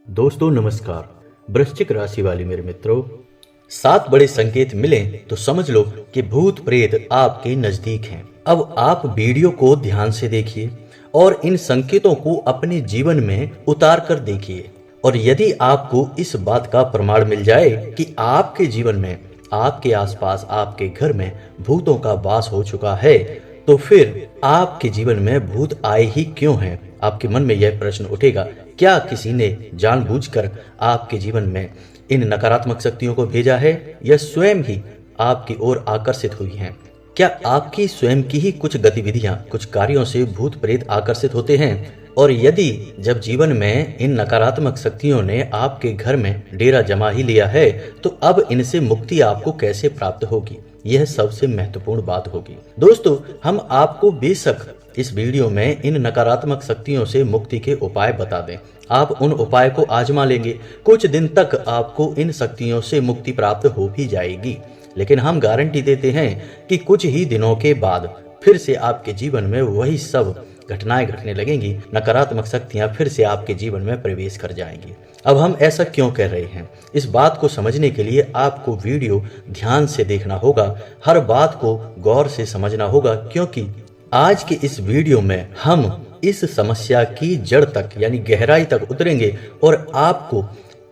दोस्तों नमस्कार। वृश्चिक राशि वाले मेरे मित्रों, 7 बड़े संकेत मिलें तो समझ लो कि भूत प्रेत आपके नजदीक हैं। अब आप वीडियो को ध्यान से देखिए और इन संकेतों को अपने जीवन में उतार कर देखिए। और यदि आपको इस बात का प्रमाण मिल जाए कि आपके जीवन में, आपके आसपास, आपके घर में भूतों का वास हो चुका है, तो फिर आपके जीवन में भूत आए ही क्यों हैं? आपके मन में यह प्रश्न उठेगा, क्या किसी ने जानबूझकर आपके जीवन में इन नकारात्मक शक्तियों को भेजा है या स्वयं ही आपकी ओर आकर्षित हुई हैं? क्या आपकी स्वयं की ही कुछ गतिविधियां, कुछ कार्यों से भूत प्रेत आकर्षित होते हैं? और यदि जब जीवन में इन नकारात्मक शक्तियों ने आपके घर में डेरा जमा ही लिया है, तो अब इनसे मुक्ति आपको कैसे प्राप्त होगी? यह सबसे महत्वपूर्ण बात होगी। दोस्तों, हम आपको बेशक इस वीडियो में इन नकारात्मक शक्तियों से मुक्ति के उपाय बता दें। आप उन उपाय को आजमा लेंगे, कुछ दिन तक आपको इन शक्तियों से मुक्ति प्राप्त हो भी जाएगी। लेकिन हम गारंटी देते हैं कि कुछ ही दिनों के बाद फिर से आपके जीवन में वही सब घटनाएं घटने लगेंगी, नकारात्मक शक्तियां फिर से आपके जीवन में प्रवेश कर जाएंगी। अब हम ऐसा क्यों कह रहे हैं? इस बात को समझने के लिए आपको वीडियो ध्यान से देखना होगा, हर बात को गौर से समझना होगा, क्योंकि आज के इस वीडियो में हम इस समस्या की जड़ तक यानी गहराई तक उतरेंगे और आपको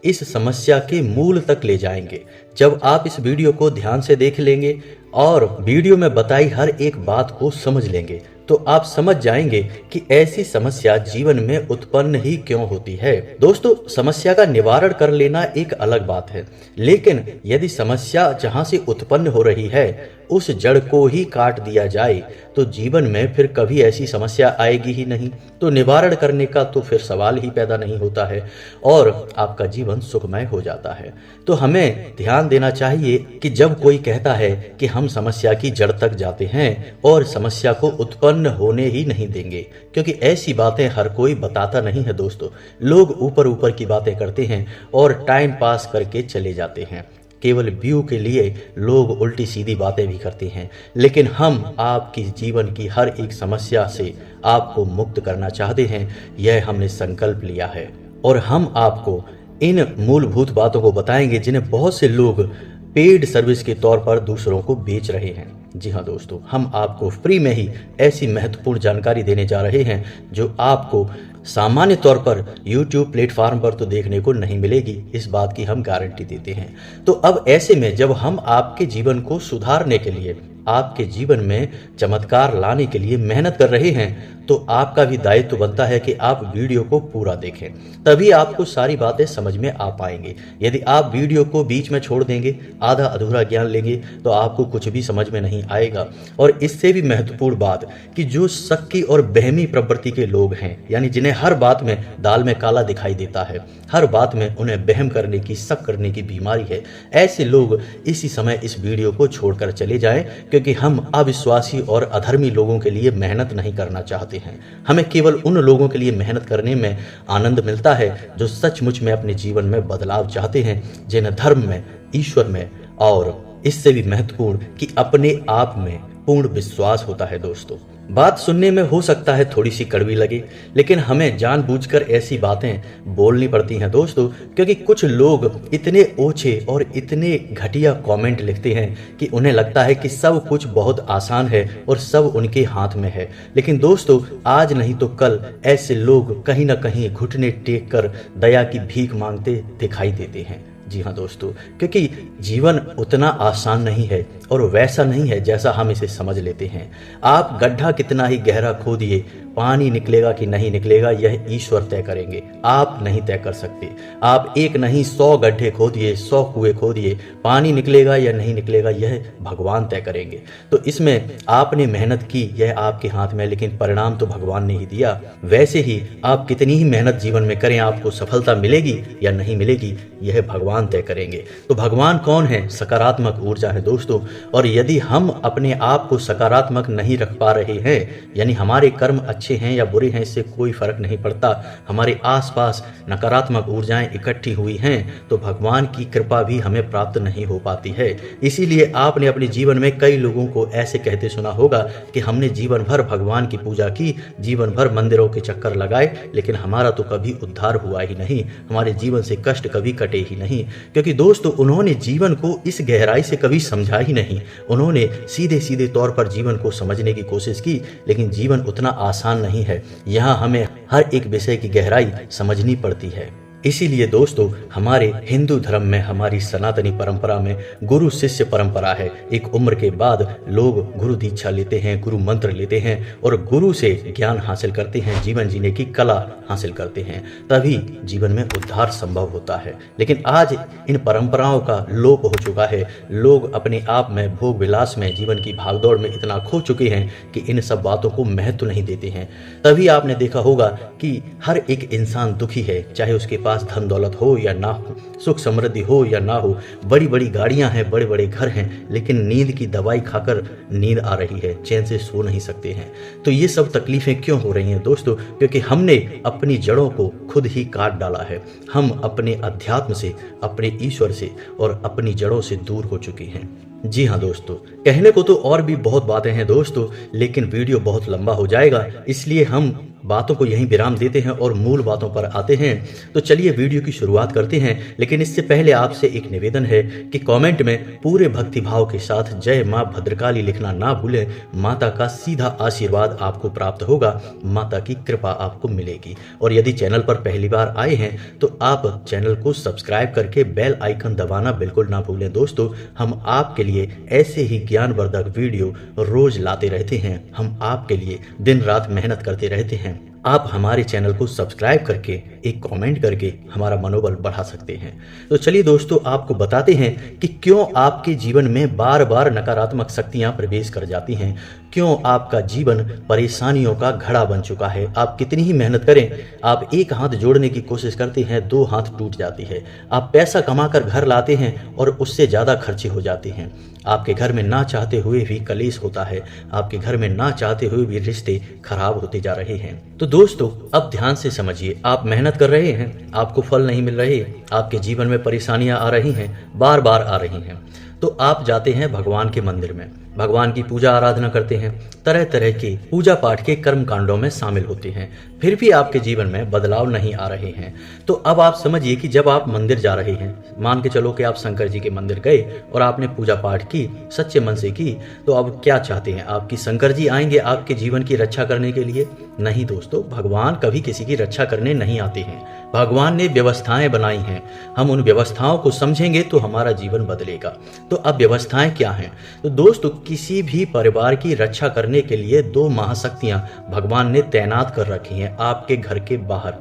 इस समस्या के मूल तक ले जाएंगे। जब आप इस वीडियो को ध्यान से देख लेंगे और वीडियो में बताई हर एक बात को समझ लेंगे, तो आप समझ जाएंगे कि ऐसी समस्या जीवन में उत्पन्न ही क्यों होती है। दोस्तों, समस्या का निवारण कर लेना एक अलग बात है, लेकिन यदि समस्या जहां से उत्पन्न हो रही है उस जड़ को ही काट दिया जाए तो जीवन में फिर कभी ऐसी समस्या आएगी ही नहीं। तो निवारण करने का तो फिर सवाल ही पैदा नहीं होता है और आपका जीवन सुखमय हो जाता है। तो हमें ध्यान देना चाहिए कि जब कोई कहता है कि हम समस्या की जड़ तक जाते हैं और समस्या को उत्पन्न होने ही नहीं देंगे, क्योंकि ऐसी बातें हर कोई बताता नहीं है। दोस्तों, लोग ऊपर ऊपर की बातें करते हैं और टाइम पास करके चले जाते हैं। केवल व्यू के लिए लोग उल्टी सीधी बातें भी करते हैं, लेकिन हम आपकी जीवन की हर एक समस्या से आपको मुक्त करना चाहते हैं। यह हमने संकल्प लिया है और हम आपको इन मूलभूत बातों को बताएंगे जिन्हें बहुत से लोग पेड सर्विस के तौर पर दूसरों को बेच रहे हैं। जी हाँ दोस्तों, हम आपको फ्री में ही ऐसी महत्वपूर्ण जानकारी देने जा रहे हैं जो आपको सामान्य तौर पर YouTube प्लेटफॉर्म पर तो देखने को नहीं मिलेगी। इस बात की हम गारंटी देते हैं। तो अब ऐसे में जब हम आपके जीवन को सुधारने के लिए, आपके जीवन में चमत्कार लाने के लिए मेहनत कर रहे हैं, तो आपका भी दायित्व बनता है कि आप वीडियो को पूरा देखें, तभी आपको सारी बातें समझ में आ पाएंगे। यदि आप वीडियो को बीच में छोड़ देंगे, आधा अधूरा ज्ञान लेंगे, तो आपको कुछ भी समझ में नहीं आएगा। और इससे भी महत्वपूर्ण बात कि जो शक्की और बहमी प्रवृत्ति के लोग हैं, यानी जिन्हें हर बात में दाल में काला दिखाई देता है, हर बात में उन्हें बहम करने की, शक करने की बीमारी है, ऐसे लोग इसी समय इस वीडियो को छोड़कर चले जाएं, क्योंकि हम अविश्वासी और अधर्मी लोगों के लिए मेहनत नहीं करना चाहते हैं। हमें केवल उन लोगों के लिए मेहनत करने में आनंद मिलता है जो सचमुच में अपने जीवन में बदलाव चाहते हैं, जिन्हें धर्म में, ईश्वर में और इससे भी महत्वपूर्ण कि अपने आप में पूर्ण विश्वास होता है। दोस्तों, बात सुनने में हो सकता है थोड़ी सी कड़वी लगे, लेकिन हमें जानबूझकर ऐसी बातें बोलनी पड़ती हैं दोस्तों, क्योंकि कुछ लोग इतने ओछे और इतने घटिया कमेंट लिखते हैं कि उन्हें लगता है कि सब कुछ बहुत आसान है और सब उनके हाथ में है। लेकिन दोस्तों, आज नहीं तो कल ऐसे लोग कहीं ना कहीं घुटने टेक कर दया की भीख मांगते दिखाई देते हैं। जी हाँ दोस्तों, क्योंकि जीवन उतना आसान नहीं है और वैसा नहीं है जैसा हम इसे समझ लेते हैं। आप गड्ढा कितना ही गहरा खोदिए, पानी निकलेगा कि नहीं निकलेगा यह ईश्वर तय करेंगे, आप नहीं तय कर सकते। आप एक नहीं 100 गड्ढे खोदिए, 100 कुएं खोदिए, पानी निकलेगा या नहीं निकलेगा यह भगवान तय करेंगे। तो इसमें आपने मेहनत की, यह आपके हाथ में, लेकिन परिणाम तो भगवान ने ही दिया। वैसे ही आप कितनी ही मेहनत जीवन में करें, आपको सफलता मिलेगी या नहीं मिलेगी यह भगवान भगवान तय करेंगे। तो भगवान कौन है? सकारात्मक ऊर्जा है दोस्तों। और यदि हम अपने आप को सकारात्मक नहीं रख पा रहे हैं, यानी हमारे कर्म अच्छे हैं या बुरे हैं इससे कोई फर्क नहीं पड़ता, हमारे आसपास नकारात्मक ऊर्जाएं इकट्ठी हुई हैं, तो भगवान की कृपा भी हमें प्राप्त नहीं हो पाती है। इसीलिए आपने अपने जीवन में कई लोगों को ऐसे कहते सुना होगा कि हमने जीवन भर भगवान की पूजा की, जीवन भर मंदिरों के चक्कर लगाए, लेकिन हमारा तो कभी उद्धार हुआ ही नहीं, हमारे जीवन से कष्ट कभी कटे ही नहीं। क्योंकि दोस्तों उन्होंने जीवन को इस गहराई से कभी समझा ही नहीं। उन्होंने सीधे सीधे तौर पर जीवन को समझने की कोशिश की, लेकिन जीवन उतना आसान नहीं है। यहाँ हमें हर एक विषय की गहराई समझनी पड़ती है। इसीलिए दोस्तों हमारे हिंदू धर्म में, हमारी सनातनी परंपरा में गुरु शिष्य परंपरा है। एक उम्र के बाद लोग गुरु दीक्षा लेते हैं, गुरु मंत्र लेते हैं और गुरु से ज्ञान हासिल करते हैं, जीवन जीने की कला हासिल करते हैं, तभी जीवन में उद्धार संभव होता है। लेकिन आज इन परंपराओं का लोप हो चुका है। लोग अपने आप में भोग विलास में, जीवन की भागदौड़ में इतना खो चुके हैं कि इन सब बातों को महत्व नहीं देते हैं। तभी आपने देखा होगा कि हर एक इंसान दुखी है, चाहे उसके पास धन दौलत हो या ना हो, सुख समृद्धि हो या ना हो, बड़ी बड़ी गाड़ियां हैं, बड़े बड़े घर हैं, लेकिन नींद की दवाई खाकर नींद आ रही है, चैन से सो नहीं सकते हैं। तो ये सब तकलीफें क्यों हो रही हैं दोस्तों? क्योंकि हमने अपनी जड़ों को खुद ही काट डाला है। हम अपने अध्यात्म से, अपने ईश्वर से और अपनी जड़ों से दूर हो चुके हैं। जी हाँ दोस्तों, कहने को तो और भी बहुत बातें हैं दोस्तों, लेकिन वीडियो बहुत लंबा हो जाएगा, इसलिए हम बातों को यहीं विराम देते हैं और मूल बातों पर आते हैं। तो चलिए वीडियो की शुरुआत करते हैं, लेकिन इससे पहले आपसे एक निवेदन है कि कमेंट में पूरे भक्तिभाव के साथ जय माँ भद्रकाली लिखना ना भूलें। माता का सीधा आशीर्वाद आपको प्राप्त होगा, माता की कृपा आपको मिलेगी। और यदि चैनल पर पहली बार आए हैं तो आप चैनल को सब्सक्राइब करके बेल आइकन दबाना बिल्कुल ना भूलें दोस्तों। हम आपके लिए ऐसे ही ज्ञानवर्धक वीडियो रोज लाते रहते हैं। हम आपके लिए दिन रात मेहनत करते रहते हैं। आप हमारे चैनल को सब्सक्राइब करके एक कमेंट करके हमारा मनोबल बढ़ा सकते हैं। तो चलिए दोस्तों आपको बताते हैं कि क्यों आपके जीवन में बार बार नकारात्मक शक्तियां प्रवेश कर जाती हैं, क्यों आपका जीवन परेशानियों का घड़ा बन चुका है। आप कितनी ही मेहनत करें, आप एक हाथ जोड़ने की कोशिश करते हैं, दो हाथ टूट जाती है। आप पैसा कमाकर घर लाते हैं और उससे ज़्यादा खर्चे हो जाते हैं। आपके घर में ना चाहते हुए भी कलेश होता है, आपके घर में ना चाहते हुए भी रिश्ते खराब होते जा रहे हैं। तो दोस्तों अब ध्यान से समझिए, आप मेहनत कर रहे हैं, आपको फल नहीं मिल रहे, आपके जीवन में परेशानियां आ रही हैं, बार बार आ रही हैं, तो आप जाते हैं भगवान के मंदिर में, भगवान की पूजा आराधना करते हैं, तरह तरह के पूजा पाठ के कर्म कांडों में शामिल होते हैं, फिर भी आपके जीवन में बदलाव नहीं आ रहे हैं। तो अब आप समझिए कि जब आप मंदिर जा रहे हैं, मान के चलो कि आप शंकर जी के मंदिर गए और आपने पूजा पाठ की, सच्चे मन से की, तो अब क्या चाहते हैं? आपकी शंकर जी आएंगे आपके जीवन की रक्षा करने के लिए? नहीं दोस्तों, भगवान कभी किसी की रक्षा करने नहीं आते हैं। भगवान ने व्यवस्थाएं बनाई हैं, हम उन व्यवस्थाओं को समझेंगे तो हमारा जीवन बदलेगा। तो अब व्यवस्थाएं क्या हैं? तो दोस्तों किसी भी परिवार की रक्षा करने के लिए दो महाशक्तियां भगवान ने तैनात कर रखी हैं आपके घर के बाहर।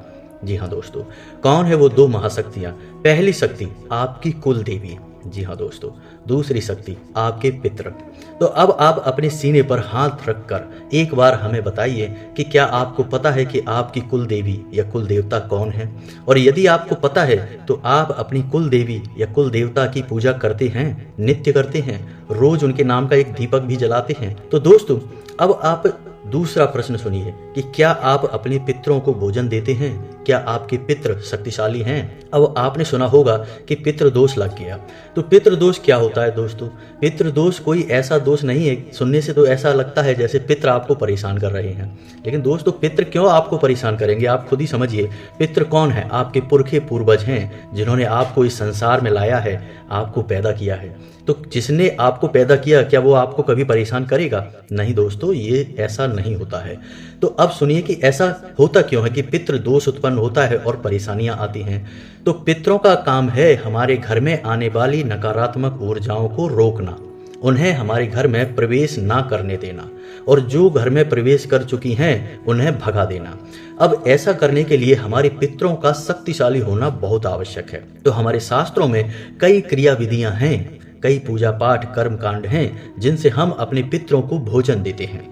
जी हाँ दोस्तों, कौन है वो दो महाशक्तियां? पहली शक्ति आपकी कुल देवी, जी हाँ दोस्तों, दूसरी शक्ति आपके पितृ। तो अब आप अपने सीने पर हाथ रखकर एक बार हमें बताइए कि क्या आपको पता है कि आपकी कुल देवी या कुल देवता कौन है? और यदि आपको पता है तो आप अपनी कुल देवी या कुल देवता की पूजा करते हैं, नित्य करते हैं, रोज उनके नाम का एक दीपक भी जलाते हैं? तो दोस्तों अब आप दूसरा प्रश्न सुनिए कि क्या आप अपने पितरों को भोजन देते हैं? क्या आपके पितृ शक्तिशाली हैं? अब आपने सुना होगा कि पितृ दोष लग गया। तो पितृ दोष क्या होता है दोस्तों? पितृ दोष कोई ऐसा दोष नहीं है, सुनने से तो ऐसा लगता है जैसे पितृ आपको परेशान कर रहे हैं, लेकिन दोस्तों पितृ क्यों आपको परेशान करेंगे? आप खुद ही समझिए। पितृ कौन है? आपके पुरखे पूर्वज हैं, जिन्होंने आपको इस संसार में लाया है, आपको पैदा किया है। तो जिसने आपको पैदा किया, क्या वो आपको कभी परेशान करेगा? नहीं दोस्तों, ये ऐसा नहीं होता है। तो अब सुनिए कि ऐसा होता क्यों है कि पितृ दोष उत्पन्न होता है और परेशानियां आती हैं। तो पितरों का काम है हमारे घर में आने वाली नकारात्मक ऊर्जाओं को रोकना, उन्हें हमारे घर में प्रवेश ना करने देना, और जो घर में प्रवेश कर चुकी हैं उन्हें भगा देना। अब ऐसा करने के लिए हमारे पितरों का शक्तिशाली होना बहुत आवश्यक है। तो हमारे शास्त्रों में कई क्रिया विधियां हैं, कई पूजा पाठ कर्म कांड हैं जिनसे हम अपने पितरों को भोजन देते हैं।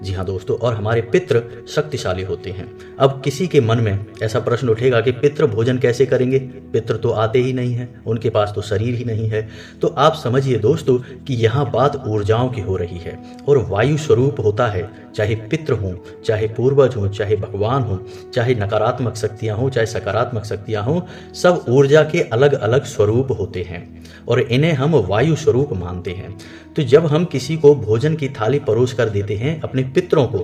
जी हाँ दोस्तों, और हमारे पितृ शक्तिशाली होते हैं। अब किसी के मन में ऐसा प्रश्न उठेगा कि पितृ भोजन कैसे करेंगे, पितृ तो आते ही नहीं हैं, उनके पास तो शरीर ही नहीं है। तो आप समझिए दोस्तों कि यहाँ बात ऊर्जाओं की हो रही है, और वायु स्वरूप होता है, चाहे पितृ हों, चाहे पूर्वज हों, चाहे भगवान हों, चाहे नकारात्मक शक्तियाँ हों, चाहे सकारात्मक शक्तियाँ हों, सब ऊर्जा के अलग अलग स्वरूप होते हैं और इन्हें हम वायु स्वरूप मानते हैं। तो जब हम किसी को भोजन की थाली परोस कर देते हैं अपने पितरों को,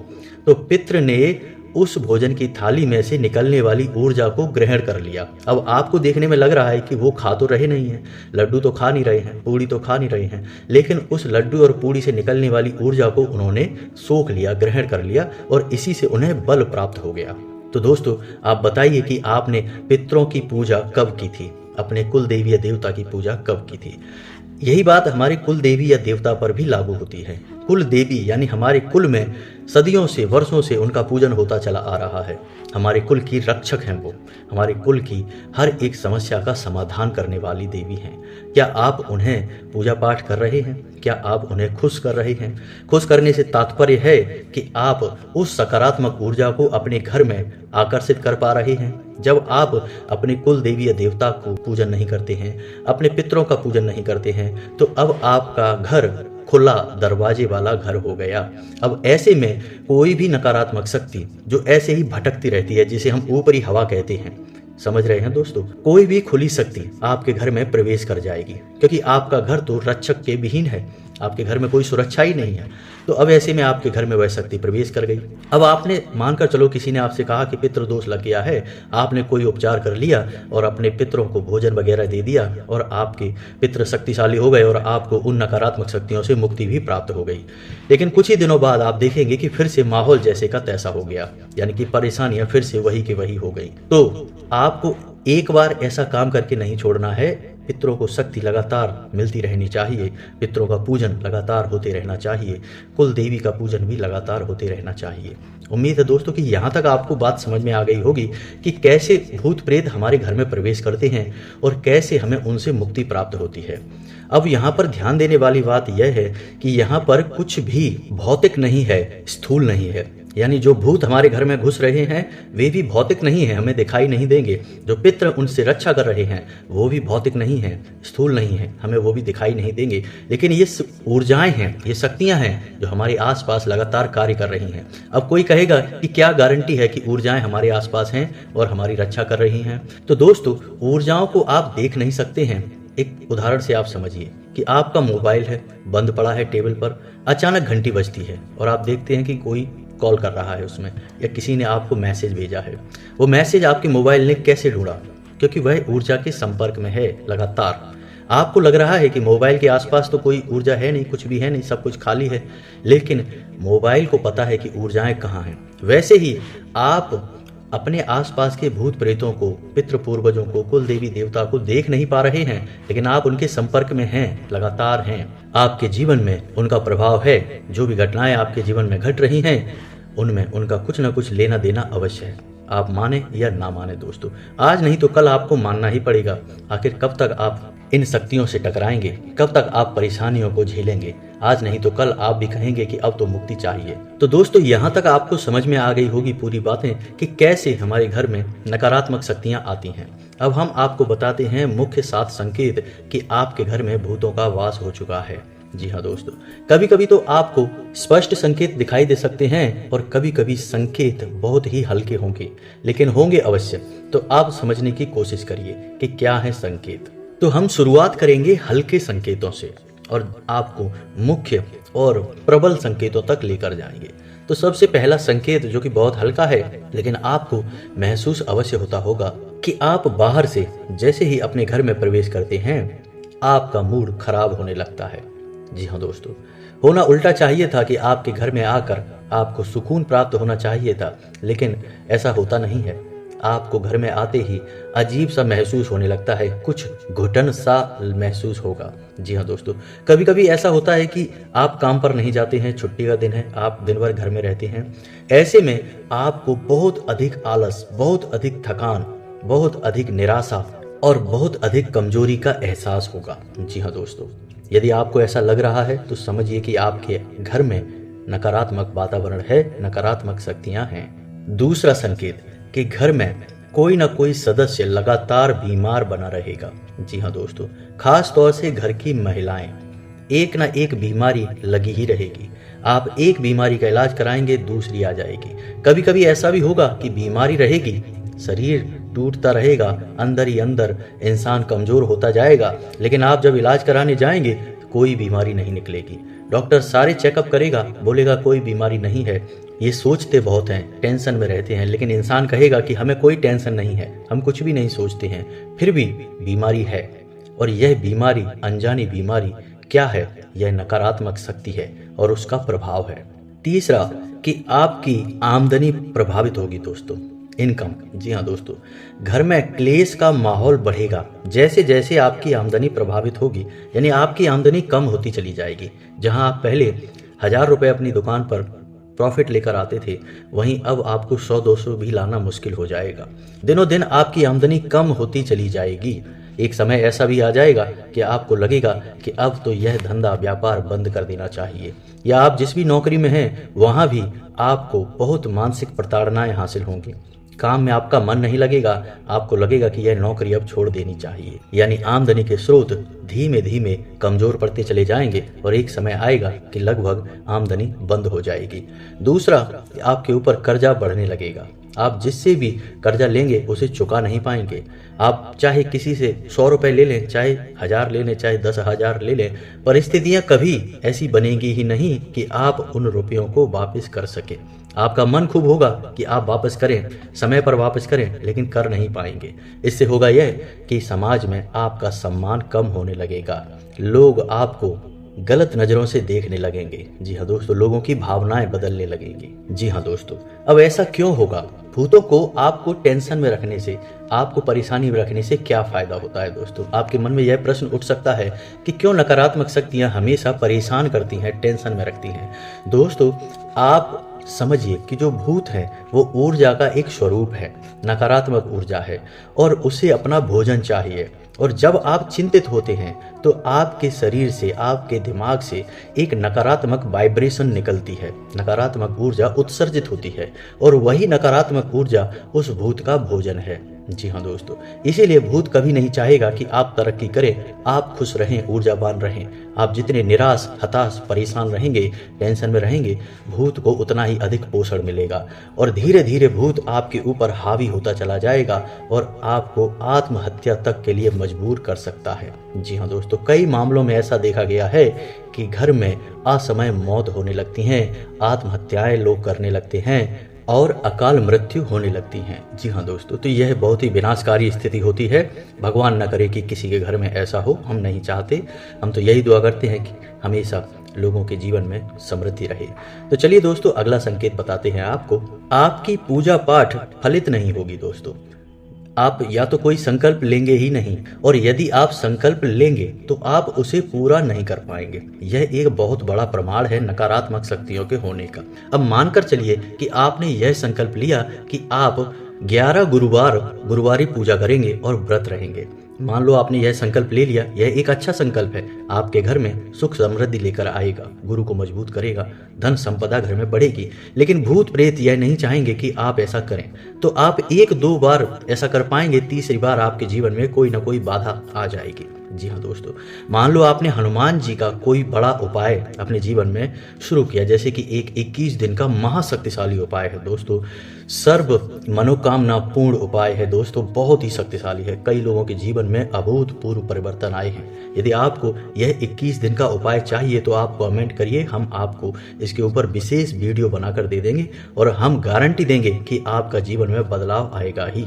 तो पितृ ने उस भोजन की थाली में से निकलने वाली ऊर्जा को ग्रहण कर लिया। अब आपको देखने में लग रहा है कि वो खा तो रहे नहीं हैं, लड्डू तो खा नहीं रहे हैं, पूड़ी तो खा नहीं रहे हैं, लेकिन उस लड्डू और पूड़ी से निकलने वाली ऊर्जा को उन्होंने सोख लिया, ग्रहण कर लिया, और इसी से उन्हें बल प्राप्त हो गया। तो दोस्तों आप बताइए कि आपने पितरों की पूजा कब की थी, अपने कुल देवी या देवता की पूजा कब की थी? यही बात हमारे कुल देवी या देवता पर भी लागू होती है। कुल देवी यानी हमारे कुल में सदियों से, वर्षों से उनका पूजन होता चला आ रहा है। हमारे कुल की रक्षक हैं वो, हमारे कुल की हर एक समस्या का समाधान करने वाली देवी हैं। क्या आप उन्हें पूजा पाठ कर रहे हैं? क्या आप उन्हें खुश कर रहे हैं? खुश करने से तात्पर्य है कि आप उस सकारात्मक ऊर्जा को अपने घर में आकर्षित कर पा रहे हैं। जब आप अपने कुल देवी या देवता को पूजन नहीं करते हैं, अपने पितरों का पूजन नहीं करते हैं, तो अब आपका घर खुला दरवाजे वाला घर हो गया। अब ऐसे में कोई भी नकारात्मक शक्ति जो ऐसे ही भटकती रहती है, जिसे हम ऊपरी हवा कहते हैं, समझ रहे हैं दोस्तों, कोई भी खुली शक्ति आपके घर में प्रवेश कर जाएगी, क्योंकि आपका घर तो रक्षक के विहीन है, आपके घर में कोई सुरक्षा ही नहीं है। तो अब ऐसे में आपके घर में वह शक्ति प्रवेश कर गई। अब आपने मानकर चलो किसी ने आपसे कहा कि पितृ दोष लग गया है, आपने कोई उपचार कर लिया और अपने पितरों को भोजन वगैरह दे दिया और आपके पितृ शक्तिशाली हो गए और आपको उन नकारात्मक शक्तियों से मुक्ति भी प्राप्त हो गई। लेकिन कुछ ही दिनों बाद आप देखेंगे कि फिर से माहौल जैसे का तैसा हो गया, यानी कि परेशानियां फिर से वही की वही हो गई। तो आपको एक बार ऐसा काम करके नहीं छोड़ना है। पितरों को शक्ति लगातार मिलती रहनी चाहिए, पितरों का पूजन लगातार होते रहना चाहिए, कुल देवी का पूजन भी लगातार होते रहना चाहिए। उम्मीद है दोस्तों कि यहाँ तक आपको बात समझ में आ गई होगी कि कैसे भूत प्रेत हमारे घर में प्रवेश करते हैं और कैसे हमें उनसे मुक्ति प्राप्त होती है। अब यहाँ पर ध्यान देने वाली बात यह है कि यहाँ पर कुछ भी भौतिक नहीं है, स्थूल नहीं है। यानी जो भूत हमारे घर में घुस रहे हैं वे भी भौतिक नहीं है, हमें दिखाई नहीं देंगे। जो पितृ उनसे रक्षा कर रहे हैं वो भी भौतिक नहीं है, स्थूल नहीं है, हमें वो भी दिखाई नहीं देंगे। लेकिन ये ऊर्जाएं हैं, ये शक्तियां हैं जो हमारे आसपास लगातार कार्य कर रही हैं। अब कोई कहेगा कि क्या गारंटी है कि ऊर्जाएं हमारे आसपास हैं और हमारी रक्षा कर रही हैं? तो दोस्तों ऊर्जाओं को आप देख नहीं सकते हैं। एक उदाहरण से आप समझिए कि आपका मोबाइल है, बंद पड़ा है टेबल पर, अचानक घंटी बजती है और आप देखते हैं कि कोई कॉल कर रहा है उसमें, या किसी ने आपको मैसेज भेजा है। वो मैसेज आपके मोबाइल ने कैसे ढूंढा? क्योंकि वह ऊर्जा के संपर्क में है लगातार। आपको लग रहा है कि मोबाइल के आसपास तो कोई ऊर्जा है नहीं, कुछ भी है नहीं, सब कुछ खाली है, लेकिन मोबाइल को पता है कि ऊर्जाएं कहाँ हैं। वैसे ही आप अपने आसपास के भूत प्रेतों को, पितृ पूर्वजों को, कुल देवी देवता को देख नहीं पा रहे हैं, लेकिन आप उनके संपर्क में हैं, लगातार हैं। आपके जीवन में उनका प्रभाव है। जो भी घटनाएं आपके जीवन में घट रही हैं उनमें उनका कुछ ना कुछ लेना देना अवश्य है, आप माने या ना माने दोस्तों। आज नहीं तो कल आपको मानना ही पड़ेगा। आखिर कब तक आप इन शक्तियों से टकराएंगे? कब तक आप परेशानियों को झेलेंगे? आज नहीं तो कल आप भी कहेंगे कि अब तो मुक्ति चाहिए। तो दोस्तों यहाँ तक आपको समझ में आ गई होगी पूरी बातें कि कैसे हमारे घर में नकारात्मक शक्तियाँ आती हैं। अब हम आपको बताते हैं मुख्य 7 संकेत कि आपके घर में भूतों का वास हो चुका है। जी हाँ दोस्तों, कभी कभी तो आपको स्पष्ट संकेत दिखाई दे सकते हैं और कभी कभी संकेत बहुत ही हल्के होंगे, लेकिन होंगे अवश्य। तो आप समझने की कोशिश करिए कि क्या है संकेत। तो हम शुरुआत करेंगे हल्के संकेतों से और आपको मुख्य और प्रबल संकेतों तक लेकर जाएंगे। तो सबसे पहला संकेत जो कि बहुत हल्का है, लेकिन आपको महसूस अवश्य होता होगा कि आप बाहर से जैसे ही अपने घर में प्रवेश करते हैं आपका मूड खराब होने लगता है। जी हाँ दोस्तों, होना उल्टा चाहिए था कि आपके घर में आकर आपको सुकून प्राप्त होना चाहिए था, लेकिन ऐसा होता नहीं है। आपको घर में आते ही अजीब सा महसूस होने लगता है, कुछ घुटन सा महसूस होगा। जी हाँ दोस्तों, कभी कभी ऐसा होता है कि आप काम पर नहीं जाते हैं, छुट्टी का दिन है, आप दिन भर घर में रहते हैं। ऐसे में आपको बहुत अधिक आलस, बहुत अधिक थकान, बहुत अधिक निराशा और बहुत अधिक कमजोरी का एहसास होगा। जी हाँ दोस्तों, यदि आपको ऐसा लग रहा है तो समझिए कि आपके घर में नकारात्मक वातावरण है, नकारात्मक शक्तियां हैं। दूसरा संकेत कि घर में कोई ना कोई सदस्य लगातार बीमार बना रहेगा। जी हाँ दोस्तों, खास तौर से घर की महिलाएं, एक ना एक बीमारी लगी ही रहेगी। आप एक बीमारी का इलाज कराएंगे, दूसरी आ जाएगी। कभी कभी ऐसा भी होगा कि बीमारी रहेगी, शरीर टूटता रहेगा, अंदर ही अंदर इंसान कमजोर होता जाएगा, लेकिन आप जब इलाज कराने जाएंगे तो कोई बीमारी नहीं निकलेगी। डॉक्टर सारे चेकअप करेगा, बोलेगा कोई बीमारी नहीं है। ये सोचते बहुत हैं, टेंशन में रहते हैं, लेकिन इंसान कहेगा कि हमें कोई टेंशन नहीं है, हम कुछ भी नहीं सोचते हैं, फिर भी बीमारी है। और यह बीमारी, अनजानी बीमारी क्या है? यह नकारात्मक शक्ति है और उसका प्रभाव है। तीसरा कि आपकी आमदनी प्रभावित होगी दोस्तों, इनकम। जी हाँ दोस्तों, घर में क्लेश का माहौल बढ़ेगा जैसे जैसे आपकी आमदनी प्रभावित होगी, यानी आपकी आमदनी कम होती चली जाएगी। जहां आप पहले 1000 रुपए अपनी दुकान पर प्रॉफिट लेकर आते थे, वहीं अब आपको 100-200 भी लाना मुश्किल हो जाएगा। दिनों दिन आपकी आमदनी कम होती चली जाएगी। एक समय ऐसा भी आ जाएगा कि आपको लगेगा कि अब तो यह धंधा व्यापार बंद कर देना चाहिए, या आप जिस भी नौकरी में हैं वहां भी आपको बहुत मानसिक प्रताड़नाएं हासिल होंगी। काम में आपका मन नहीं लगेगा, आपको लगेगा कि यह नौकरी अब छोड़ देनी चाहिए। यानी आमदनी के स्रोत धीमे धीमे कमजोर पड़ते चले जाएंगे और एक समय आएगा कि लगभग आमदनी बंद हो जाएगी। दूसरा, आपके ऊपर कर्जा बढ़ने लगेगा। आप जिससे भी कर्जा लेंगे उसे चुका नहीं पाएंगे। आप चाहे किसी से 100 रुपए ले लें, चाहे 1000 ले लें, चाहे 10,000 ले लें, परिस्थितियां कभी ऐसी बनेगी ही नहीं कि आप उन रुपयों को वापस कर सके। आपका मन खूब होगा कि आप वापस करें, समय पर वापस करें, लेकिन कर नहीं पाएंगे। इससे होगा यह कि समाज में आपका सम्मान कम होने लगेगा, लोग आपको गलत नजरों से देखने लगेंगे। जी हाँ दोस्तों, लोगों की भावनाएं बदलने लगेंगी। जी हाँ दोस्तों, अब ऐसा क्यों होगा? भूतों को आपको टेंशन में रखने से, आपको परेशानी में रखने से क्या फायदा होता है दोस्तों? आपके मन में यह प्रश्न उठ सकता है कि क्यों नकारात्मक शक्तियां हमेशा परेशान करती हैं, टेंशन में रखती हैं। दोस्तों, आप समझिए कि जो भूत है वो ऊर्जा का एक स्वरूप है, नकारात्मक ऊर्जा है, और उसे अपना भोजन चाहिए। और जब आप चिंतित होते हैं तो आपके शरीर से, आपके दिमाग से एक नकारात्मक वाइब्रेशन निकलती है, नकारात्मक ऊर्जा उत्सर्जित होती है, और वही नकारात्मक ऊर्जा उस भूत का भोजन है। जी हाँ दोस्तों, इसीलिए भूत कभी नहीं चाहेगा कि आप तरक्की करें, आप खुश रहें, ऊर्जावान रहें। आप जितने निराश, हताश, परेशान रहेंगे, टेंशन में रहेंगे, भूत को उतना ही अधिक पोषण मिलेगा, और धीरे धीरे भूत आपके ऊपर हावी होता चला जाएगा और आपको आत्महत्या तक के लिए मजबूर कर सकता है। जी हाँ दोस्तों, कई मामलों में ऐसा देखा गया है कि घर में असमय मौत होने लगती हैं, आत्महत्याएं लोग करने लगते हैं और अकाल मृत्यु होने लगती हैं। जी हाँ दोस्तों, तो यह बहुत ही विनाशकारी स्थिति होती है। भगवान न करे कि किसी के घर में ऐसा हो, हम नहीं चाहते। हम तो यही दुआ करते हैं कि हमेशा लोगों के जीवन में समृद्धि रहे। तो चलिए दोस्तों, अगला संकेत बताते हैं आपको। आपकी पूजा पाठ फलित नहीं होगी दोस्तों। आप या तो कोई संकल्प लेंगे ही नहीं, और यदि आप संकल्प लेंगे तो आप उसे पूरा नहीं कर पाएंगे। यह एक बहुत बड़ा प्रमाण है नकारात्मक शक्तियों के होने का। अब मानकर चलिए कि आपने यह संकल्प लिया कि आप 11 गुरुवारी पूजा करेंगे और व्रत रहेंगे। मान लो आपने यह संकल्प ले लिया, यह एक अच्छा संकल्प है, आपके घर में सुख समृद्धि लेकर आएगा, गुरु को मजबूत करेगा, धन संपदा घर में बढ़ेगी। लेकिन भूत प्रेत यह नहीं चाहेंगे कि आप ऐसा करें, तो आप 1-2 बार ऐसा कर पाएंगे, तीसरी बार आपके जीवन में कोई ना कोई बाधा आ जाएगी। जी हाँ दोस्तों, मान लो आपने हनुमान जी का कोई बड़ा उपाय अपने जीवन में शुरू किया, जैसे कि एक 21 दिन का महाशक्तिशाली उपाय है दोस्तों, सर्व मनोकामना पूर्ण उपाय है दोस्तों, बहुत ही शक्तिशाली है। कई लोगों के जीवन में अभूतपूर्व परिवर्तन आए हैं। यदि आपको यह 21 दिन का उपाय चाहिए तो आप कमेंट करिए, हम आपको इसके ऊपर विशेष वीडियो बनाकर दे देंगे, और हम गारंटी देंगे कि आपका जीवन में बदलाव आएगा ही।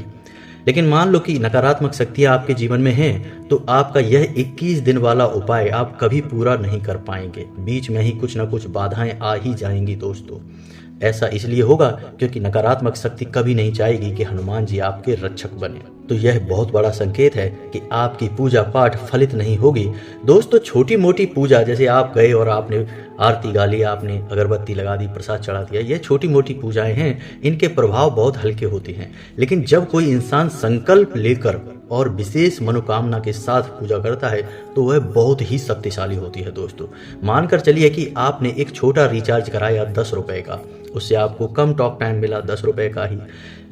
लेकिन मान लो कि नकारात्मक शक्तियां आपके जीवन में हैं, तो आपका यह 21 दिन वाला उपाय आप कभी पूरा नहीं कर पाएंगे। बीच में ही कुछ ना कुछ बाधाएं आ ही जाएंगी दोस्तों। ऐसा इसलिए होगा क्योंकि नकारात्मक शक्ति कभी नहीं चाहेगी कि हनुमान जी आपके रक्षक बने। तो यह बहुत बड़ा संकेत है कि आपकी पूजा पाठ फलित नहीं होगी दोस्तों। छोटी मोटी पूजा, जैसे आप गए और आपने आरती गा ली, आपने अगरबत्ती लगा दी, प्रसाद चढ़ा दिया, यह छोटी मोटी पूजाएं हैं, इनके प्रभाव बहुत हल्के होते हैं। लेकिन जब कोई इंसान संकल्प लेकर और विशेष मनोकामना के साथ पूजा करता है तो वह बहुत ही शक्तिशाली होती है दोस्तों। मानकर चलिए कि आपने एक छोटा रिचार्ज कराया 10 रुपए का, उससे आपको कम टॉक टाइम मिला 10 रुपए का ही,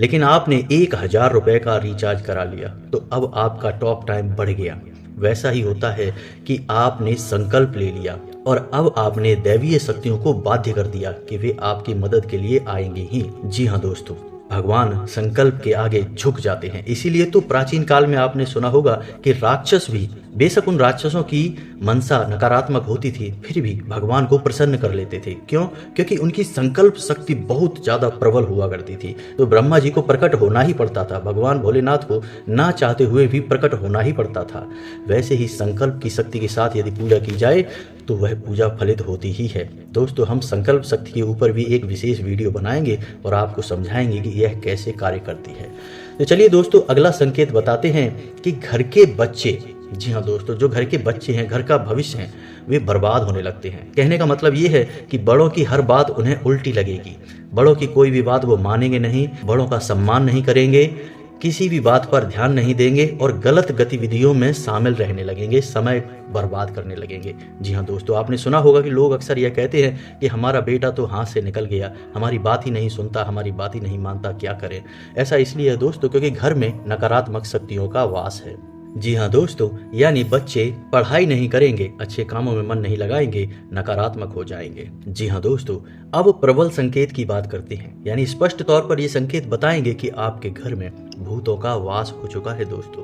लेकिन आपने 1000 रुपए का रिचार्ज करा लिया तो अब आपका टॉक टाइम बढ़ गया। वैसा ही होता है कि आपने संकल्प ले लिया और अब आपने दैवीय शक्तियों को बाध्य कर दिया कि वे आपकी मदद के लिए आएंगे ही। जी हाँ दोस्तों, भगवान संकल्प के आगे झुक जाते हैं। इसीलिए तो प्राचीन काल में आपने सुना होगा कि राक्षस भी, बेशक उन राक्षसों की मनसा नकारात्मक होती थी, फिर भी भगवान को प्रसन्न कर लेते थे। क्यों? क्योंकि उनकी संकल्प शक्ति बहुत ज्यादा प्रबल हुआ करती थी। तो ब्रह्मा जी को प्रकट होना ही पड़ता था, भगवान भोलेनाथ को ना चाहते हुए भी प्रकट होना ही पड़ता था। वैसे ही संकल्प की शक्ति के साथ यदि पूजा की जाए तो वह पूजा फलित होती ही है। दोस्तों, हम संकल्प शक्ति के ऊपर भी एक विशेष वीडियो बनाएंगे और आपको समझाएंगे कि यह कैसे कार्य करती है। तो चलिए दोस्तों, अगला संकेत बताते हैं कि घर के बच्चे, जी हाँ दोस्तों, जो घर के बच्चे हैं, घर का भविष्य है, वे बर्बाद होने लगते हैं। कहने का मतलब ये है कि बड़ों की हर बात उन्हें उल्टी लगेगी, बड़ों की कोई भी बात वो मानेंगे नहीं, बड़ों का सम्मान नहीं करेंगे, किसी भी बात पर ध्यान नहीं देंगे और गलत गतिविधियों में शामिल रहने लगेंगे, समय बर्बाद करने लगेंगे। जी हाँ दोस्तों, आपने सुना होगा कि लोग अक्सर यह कहते हैं कि हमारा बेटा तो हाथ से निकल गया, हमारी बात ही नहीं सुनता, हमारी बात ही नहीं मानता, क्या करें। ऐसा इसलिए है दोस्तों क्योंकि घर में नकारात्मक शक्तियों का वास है। जी हाँ दोस्तों, यानी बच्चे पढ़ाई नहीं करेंगे, अच्छे कामों में मन नहीं लगाएंगे, नकारात्मक हो जाएंगे। जी हाँ दोस्तों, अब प्रबल संकेत की बात करते हैं, यानी स्पष्ट तौर पर ये संकेत बताएंगे कि आपके घर में भूतों का वास हो चुका है। दोस्तों,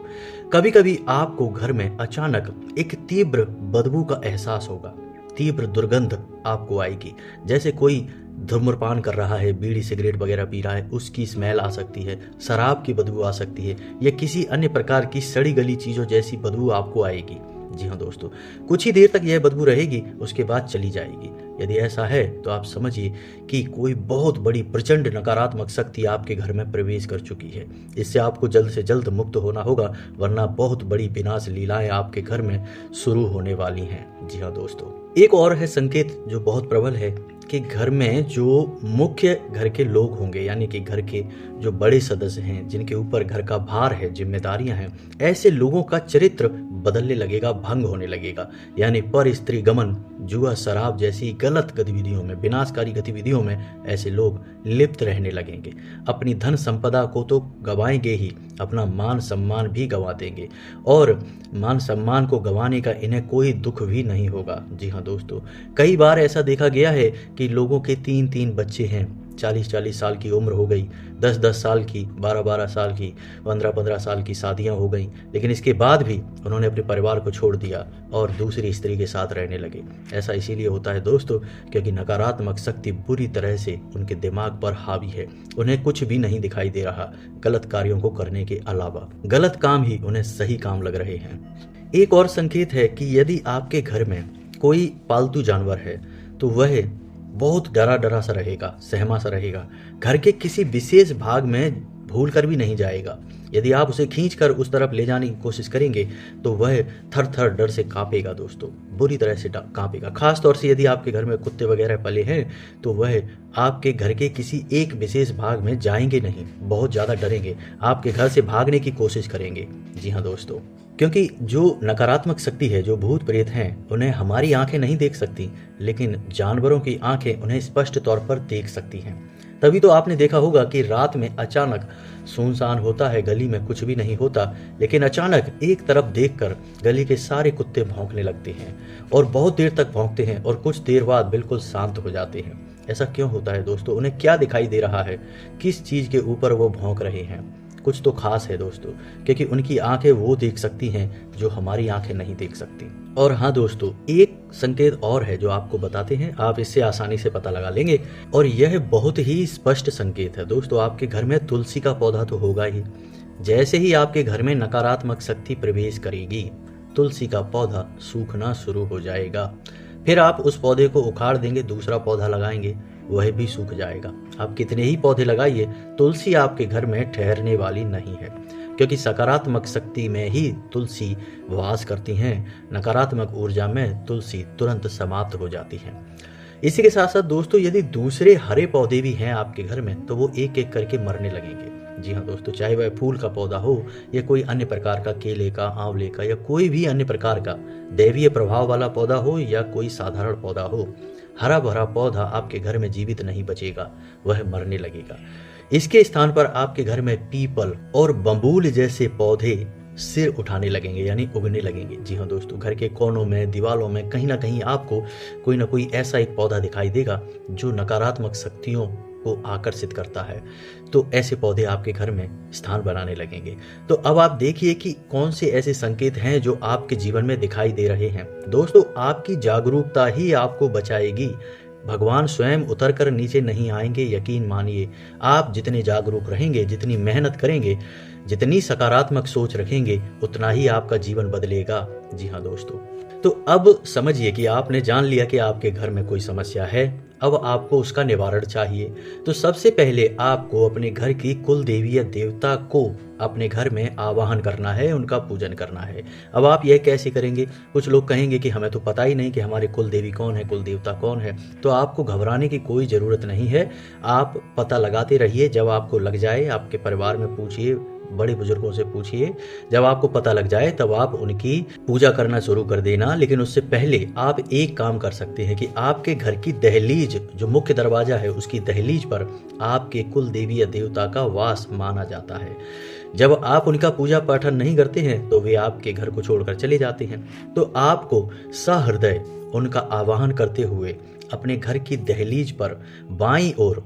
कभी कभी आपको घर में अचानक एक तीव्र बदबू का एहसास होगा, तीव्र दुर्गंध आपको आएगी, जैसे कोई धूम्रपान कर रहा है, बीड़ी सिगरेट वगैरह पी रहा है, उसकी स्मेल आ सकती है, शराब की बदबू आ सकती है, या किसी अन्य प्रकार की सड़ी गली चीज़ों जैसी बदबू आपको आएगी। जी हाँ दोस्तों, कुछ ही देर तक यह बदबू रहेगी, उसके बाद चली जाएगी। यदि ऐसा है तो आप समझिए कि कोई बहुत बड़ी प्रचंड नकारात्मक शक्ति आपके घर में प्रवेश कर चुकी है। इससे आपको जल्द से जल्द मुक्त होना होगा, वरना बहुत बड़ी विनाश लीलाएं आपके घर में शुरू होने वाली हैं। जी हाँ दोस्तों, एक और है संकेत जो बहुत प्रबल है कि घर में जो मुख्य घर के लोग होंगे, यानी कि घर के जो बड़े सदस्य हैं, जिनके ऊपर घर का भार है, जिम्मेदारियां हैं, ऐसे लोगों का चरित्र बदलने लगेगा, भंग होने लगेगा। यानी पर स्त्री गमन, जुआ, शराब जैसी गलत गतिविधियों में, विनाशकारी गतिविधियों में ऐसे लोग लिप्त रहने लगेंगे। अपनी धन संपदा को तो गंवाएंगे ही, अपना मान सम्मान भी गंवा देंगे, और मान सम्मान को गंवाने का इन्हें कोई दुख भी नहीं होगा। जी हाँ दोस्तों, कई बार ऐसा देखा गया है कि लोगों के 3-3 बच्चे हैं, 40-40 साल की उम्र हो गई, 10-10 साल की, 12-12 साल की, 15-15 साल की शादियां हो गई, लेकिन इसके बाद भी उन्होंने अपने परिवार को छोड़ दिया और दूसरी स्त्री के साथ रहने लगे। ऐसा इसीलिए होता है दोस्तों क्योंकि नकारात्मक शक्ति बुरी तरह से उनके दिमाग पर हावी है। उन्हें कुछ भी नहीं दिखाई दे रहा गलत कार्यों को करने के अलावा, गलत काम ही उन्हें सही काम लग रहे हैं। एक और संकेत है कि यदि आपके घर में कोई पालतू जानवर है तो वह बहुत डरा डरा सा रहेगा, सहमा सा रहेगा, घर के किसी विशेष भाग में भूल कर भी नहीं जाएगा। यदि आप उसे खींचकर उस तरफ ले जाने की कोशिश करेंगे तो वह थर थर डर से कांपेगा दोस्तों, बुरी तरह से कांपेगा। खास तौर से यदि आपके घर में कुत्ते वगैरह पले हैं तो वह आपके घर के किसी एक विशेष भाग में जाएंगे नहीं, बहुत ज़्यादा डरेंगे, आपके घर से भागने की कोशिश करेंगे। जी हाँ दोस्तों, क्योंकि जो नकारात्मक शक्ति है, जो भूत प्रेत हैं, उन्हें हमारी आंखें नहीं देख सकती, लेकिन जानवरों की आंखें उन्हें स्पष्ट तौर पर देख सकती हैं। तभी तो आपने देखा होगा कि रात में अचानक सुनसान होता है, गली में कुछ भी नहीं होता, लेकिन अचानक एक तरफ देखकर गली के सारे कुत्ते भौंकने लगते हैं और बहुत देर तक भौंकते हैं और कुछ देर बाद बिल्कुल शांत हो जाते हैं। ऐसा क्यों होता है दोस्तों? उन्हें क्या दिखाई दे रहा है? किस चीज़ के ऊपर वो भौंक रहे हैं? कुछ तो खास है दोस्तों, क्योंकि उनकी आंखें वो देख सकती हैं जो हमारी आंखें नहीं देख सकती। और हाँ दोस्तों, एक संकेत और है जो आपको बताते हैं, आप इससे आसानी से पता लगा लेंगे, और यह बहुत ही स्पष्ट संकेत है दोस्तों। आपके घर में तुलसी का पौधा तो होगा ही। जैसे ही आपके घर में नकारात्मक शक्ति प्रवेश करेगी, तुलसी का पौधा सूखना शुरू हो जाएगा। फिर आप उस पौधे को उखाड़ देंगे, दूसरा पौधा लगाएंगे, वह भी सूख जाएगा। आप कितने ही पौधे लगाइए, तुलसी आपके घर में ठहरने वाली नहीं है, क्योंकि सकारात्मक शक्ति में ही तुलसी वास करती हैं, नकारात्मक ऊर्जा में तुलसी तुरंत समाप्त हो जाती है। इसी के साथ साथ दोस्तों, यदि दूसरे हरे पौधे भी हैं आपके घर में तो वो एक एक करके मरने लगेंगे। जी हाँ दोस्तों, चाहे वह फूल का पौधा हो या कोई अन्य प्रकार का, केले का, आंवले का या कोई भी अन्य प्रकार का दैवीय प्रभाव वाला पौधा हो या कोई साधारण पौधा हो, हरा भरा पौधा आपके घर में जीवित नहीं बचेगा, वह मरने लगेगा। इसके स्थान पर आपके घर में पीपल और बबूल जैसे पौधे सिर उठाने लगेंगे, यानी उगने लगेंगे। जी हाँ दोस्तों, घर के कोनों में, दीवारों में कहीं ना कहीं आपको कोई ना कोई ऐसा एक पौधा दिखाई देगा जो नकारात्मक शक्तियों को आकर्षित करता है। तो ऐसे पौधे आपके घर में स्थान बनाने लगेंगे। तो अब आप देखिए कि कौन से ऐसे संकेत हैं जो आपके जीवन में दिखाई दे रहे हैं। दोस्तों, आपकी जागरूकता ही आपको बचाएगी। भगवान स्वयं उतर कर नीचे नहीं आएंगे, यकीन मानिए। आप जितने जागरूक रहेंगे, जितनी मेहनत करेंगे, जितनी सकारात्मक सोच रखेंगे, उतना ही आपका जीवन बदलेगा। जी हाँ दोस्तों, तो अब समझिए कि आपने जान लिया कि आपके घर में कोई समस्या है, अब आपको उसका निवारण चाहिए। तो सबसे पहले आपको अपने घर की कुल देवी या देवता को अपने घर में आवाहन करना है, उनका पूजन करना है। अब आप यह कैसे करेंगे? कुछ लोग कहेंगे कि हमें तो पता ही नहीं कि हमारे कुल देवी कौन है, कुल देवता कौन है। तो आपको घबराने की कोई ज़रूरत नहीं है। आप पता लगाते रहिए। जब आपको लग जाए, आपके परिवार में पूछिए, बड़े बुजुर्गों से पूछिए। जब आपको पता लग जाए तब आप उनकी पूजा करना शुरू कर देना। लेकिन उससे पहले आप एक काम कर सकते हैं कि आपके घर की दहलीज, जो मुख्य दरवाजा है, उसकी दहलीज पर आपके कुल देवी या देवता का वास माना जाता है। जब आप उनका पूजा पाठन नहीं करते हैं तो वे आपके घर को छोड़कर चले जाते हैं। तो आपको सहृदय उनका आवाहन करते हुए अपने घर की दहलीज पर बाईं ओर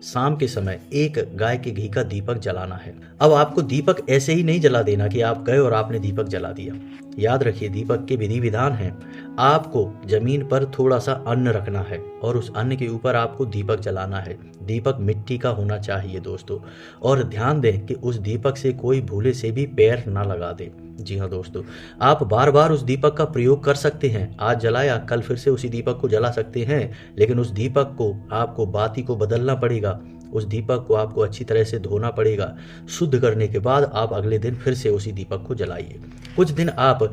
शाम के समय एक गाय के घी का दीपक जलाना है। अब आपको दीपक ऐसे ही नहीं जला देना कि आप गए और आपने दीपक जला दिया। याद रखिए, दीपक के विधि विधान हैं। आपको जमीन पर थोड़ा सा अन्न रखना है और उस अन्न के ऊपर आपको दीपक जलाना है। दीपक मिट्टी का होना चाहिए दोस्तों, और ध्यान दें कि उस दीपक से कोई भूले से भी पैर ना लगा दे। जी हाँ दोस्तों, आप बार बार उस दीपक का प्रयोग कर सकते हैं। आज जलाया, कल फिर से उसी दीपक को जला सकते हैं, लेकिन उस दीपक को आपको बाती को बदलना पड़ेगा। उस दीपक को आपको अच्छी तरह से धोना पड़ेगा। शुद्ध करने के बाद आप अगले दिन फिर से उसी दीपक को जलाइए। कुछ दिन आप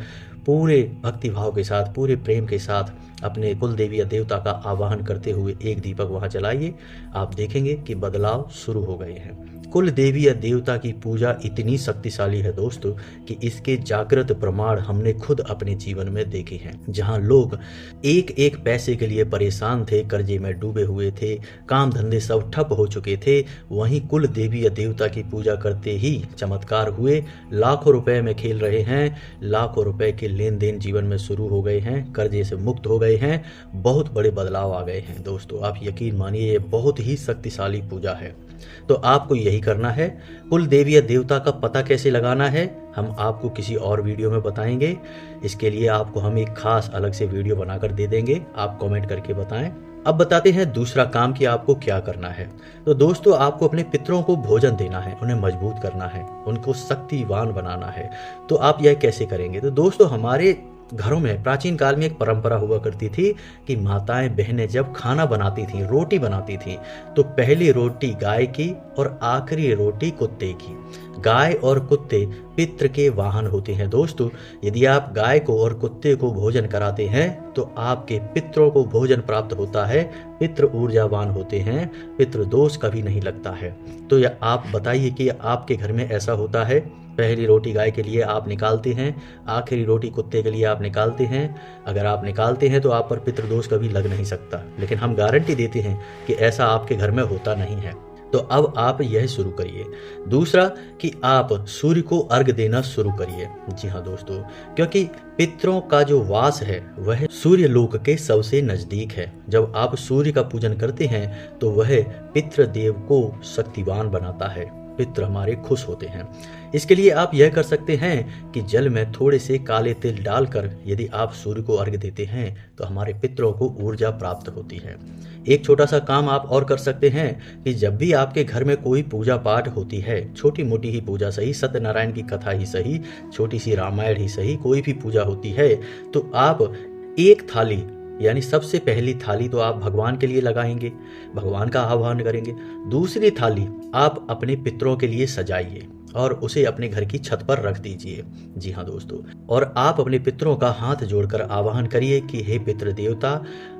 पूरे भक्तिभाव के साथ, पूरे प्रेम के साथ अपने कुल देवी या देवता का आवाहन करते हुए एक दीपक वहां जलाइए। आप देखेंगे कि बदलाव शुरू हो गए हैं। कुल देवी या देवता की पूजा इतनी शक्तिशाली है दोस्तों कि इसके जागृत प्रमाण हमने खुद अपने जीवन में देखे हैं। जहां लोग एक एक पैसे के लिए परेशान थे, कर्जे में डूबे हुए थे, काम धंधे सब ठप हो चुके थे, वहीं कुल देवी या देवता की पूजा करते ही चमत्कार हुए। लाखों रुपए में खेल रहे हैं, लाखों रुपए के लेन देन जीवन में शुरू हो गए हैं, कर्जे से मुक्त हो गए हैं, बहुत बड़े बदलाव आ गए हैं। दोस्तों, आप यकीन मानिए, ये बहुत ही शक्तिशाली पूजा है। तो आपको यही करना है। कुल देवी या देवता का पता कैसे लगाना है, हम आपको किसी और वीडियो में बताएंगे। इसके लिए आपको हम एक खास अलग से वीडियो बनाकर दे देंगे, आप कमेंट करके बताएं। अब बताते हैं दूसरा काम कि आपको क्या करना है। तो दोस्तों, आपको अपने पितरों को भोजन देना है, उन्हें मजबूत करना है, उनको शक्तिवान बनाना है। तो आप यह कैसे करेंगे? तो दोस्तों, हमारे घरों में प्राचीन काल में एक परंपरा हुआ करती थी कि माताएं बहनें जब खाना बनाती थीं, रोटी बनाती थीं, तो पहली रोटी गाय की और आखिरी रोटी कुत्ते की। गाय और कुत्ते पितृ के वाहन होते हैं। दोस्तों, यदि आप गाय को और कुत्ते को भोजन कराते हैं तो आपके पितरों को भोजन प्राप्त होता है, पितृ ऊर्जावान होते हैं, पितृ दोष कभी नहीं लगता है। तो यह आप बताइए कि आपके घर में ऐसा होता है? पहली रोटी गाय के लिए आप निकालते हैं, आखिरी रोटी कुत्ते के लिए आप निकालते हैं। अगर आप निकालते हैं तो आप पर पितृदोष कभी लग नहीं सकता, लेकिन हम गारंटी देते हैं कि ऐसा आपके घर में होता नहीं है। तो अब आप यह शुरू करिए। दूसरा कि आप सूर्य को अर्घ देना शुरू करिए। जी हाँ दोस्तों, क्योंकि पितरों का जो वास है वह सूर्य लोक के सबसे नजदीक है। जब आप सूर्य का पूजन करते हैं तो वह पितृदेव को शक्तिवान बनाता है, पितृ हमारे खुश होते हैं। इसके लिए आप यह कर सकते हैं कि जल में थोड़े से काले तिल डालकर यदि आप सूर्य को अर्घ देते हैं तो हमारे पितरों को ऊर्जा प्राप्त होती है। एक छोटा सा काम आप और कर सकते हैं कि जब भी आपके घर में कोई पूजा पाठ होती है, छोटी मोटी ही पूजा सही, सत्यनारायण की कथा ही सही, छोटी सी रामायण ही सही, कोई भी पूजा होती है, तो आप एक थाली, यानी सबसे पहली थाली तो आप भगवान के लिए लगाएंगे, भगवान का आह्वान करेंगे। दूसरी थाली आप अपने पितरों के लिए सजाइए और उसे अपने घर की छत पर रख दीजिए। जी हाँ दोस्तों, और आप अपने पितरों का हाथ जोड़कर आवाहन करिए कि हे पितृ देवता,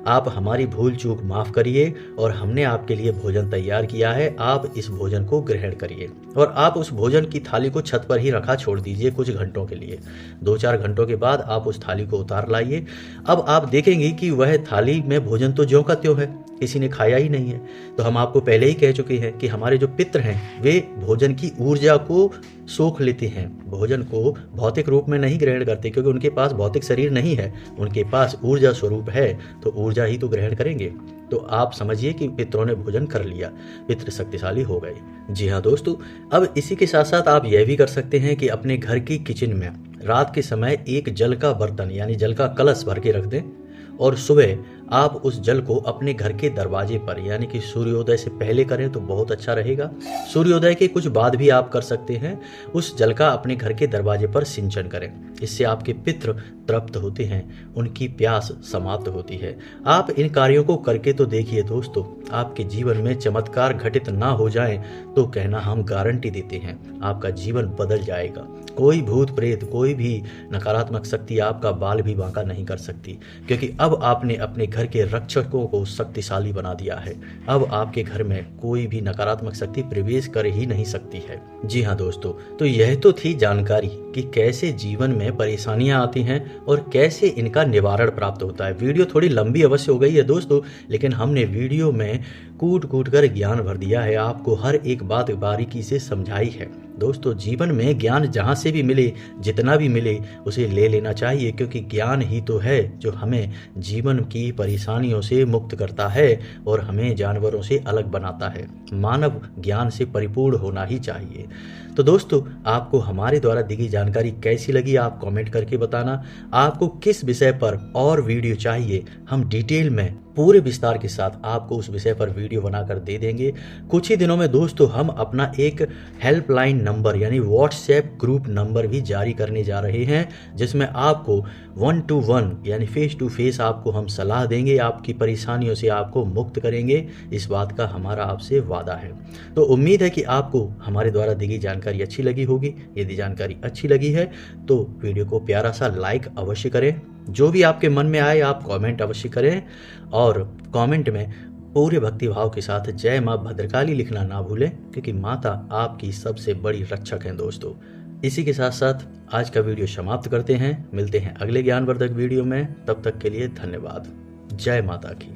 आप हमारी भूल चूक माफ करिए और हमने आपके लिए भोजन तैयार किया है, आप इस भोजन को ग्रहण करिए। और आप उस भोजन की थाली को छत पर ही रखा छोड़ दीजिए कुछ घंटों के लिए। 2-4 घंटों के बाद आप उस थाली को उतार लाइए। अब आप देखेंगे कि वह थाली में भोजन तो ज्यों का त्यों है, किसी ने खाया ही नहीं है। तो हम आपको पहले ही कह चुके हैं कि हमारे जो पितृ हैं वे भोजन की ऊर्जा को सोख लेते हैं, भोजन को भौतिक रूप में नहीं ग्रहण करते, क्योंकि उनके पास भौतिक शरीर नहीं है, उनके पास ऊर्जा स्वरूप है, तो ऊर्जा ही तो ग्रहण करेंगे। तो आप समझिए कि पितरों ने भोजन कर लिया, पितृ शक्तिशाली हो गए। जी हाँ दोस्तों, अब इसी के साथ साथ आप यह भी कर सकते हैं कि अपने घर की किचन में रात के समय एक जल का बर्तन यानी जल का कलश भर के रख दें और सुबह आप उस जल को अपने घर के दरवाजे पर यानी कि सूर्योदय से पहले करें तो बहुत अच्छा रहेगा। सूर्योदय के कुछ बाद भी आप कर सकते हैं। उस जल का अपने घर के दरवाजे पर सिंचन करें, इससे आपके पितृ तृप्त होते हैं, उनकी प्यास समाप्त होती है। आप इन कार्यों को करके तो देखिए दोस्तों, आपके जीवन में चमत्कार घटित ना हो जाए तो कहना हम गारंटी देते हैं, आपका जीवन बदल जाएगा। कोई भूत प्रेत, कोई भी नकारात्मक शक्ति आपका बाल भी बांका नहीं कर सकती, क्योंकि अब आपने अपने घर के रक्षकों को शक्तिशाली बना दिया है। अब आपके घर में कोई भी नकारात्मक शक्ति प्रवेश कर ही नहीं सकती है। जी हाँ दोस्तों, तो यह तो थी जानकारी कि कैसे जीवन में परेशानियां आती हैं और कैसे इनका निवारण प्राप्त होता है। वीडियो थोड़ी लंबी अवश्य हो गई है दोस्तों, लेकिन हमने वीडियो में कूट कूट कर ज्ञान भर दिया है, आपको हर एक बात बारीकी से समझाई है। दोस्तों, जीवन में ज्ञान जहाँ से भी मिले, जितना भी मिले, उसे ले लेना चाहिए, क्योंकि ज्ञान ही तो है जो हमें जीवन की परेशानियों से मुक्त करता है और हमें जानवरों से अलग बनाता है। मानव ज्ञान से परिपूर्ण होना ही चाहिए। तो दोस्तों, आपको हमारे द्वारा दी गई जानकारी कैसी लगी आप कमेंट करके बताना। आपको किस विषय पर और वीडियो चाहिए, हम डिटेल में पूरे विस्तार के साथ आपको उस विषय पर वीडियो बनाकर दे देंगे। कुछ ही दिनों में दोस्तों हम अपना एक हेल्पलाइन नंबर यानी व्हाट्सएप ग्रुप नंबर भी जारी करने जा रहे हैं, जिसमें आपको 1-to-1 यानी फेस टू फेस आपको हम सलाह देंगे, आपकी परेशानियों से आपको मुक्त करेंगे। इस बात का हमारा आपसे वादा है। तो उम्मीद है कि आपको हमारे द्वारा दी गई जानकारी अच्छी लगी होगी। यदि जानकारी अच्छी लगी है तो वीडियो को प्यारा सा लाइक अवश्य करें, जो भी आपके मन में आए आप कमेंट अवश्य करें और कमेंट में पूरे भक्तिभाव के साथ जय माँ भद्रकाली लिखना ना भूलें, क्योंकि माता आपकी सबसे बड़ी रक्षक हैं दोस्तों। इसी के साथ साथ आज का वीडियो समाप्त करते हैं। मिलते हैं अगले ज्ञानवर्धक वीडियो में, तब तक के लिए धन्यवाद। जय माता की।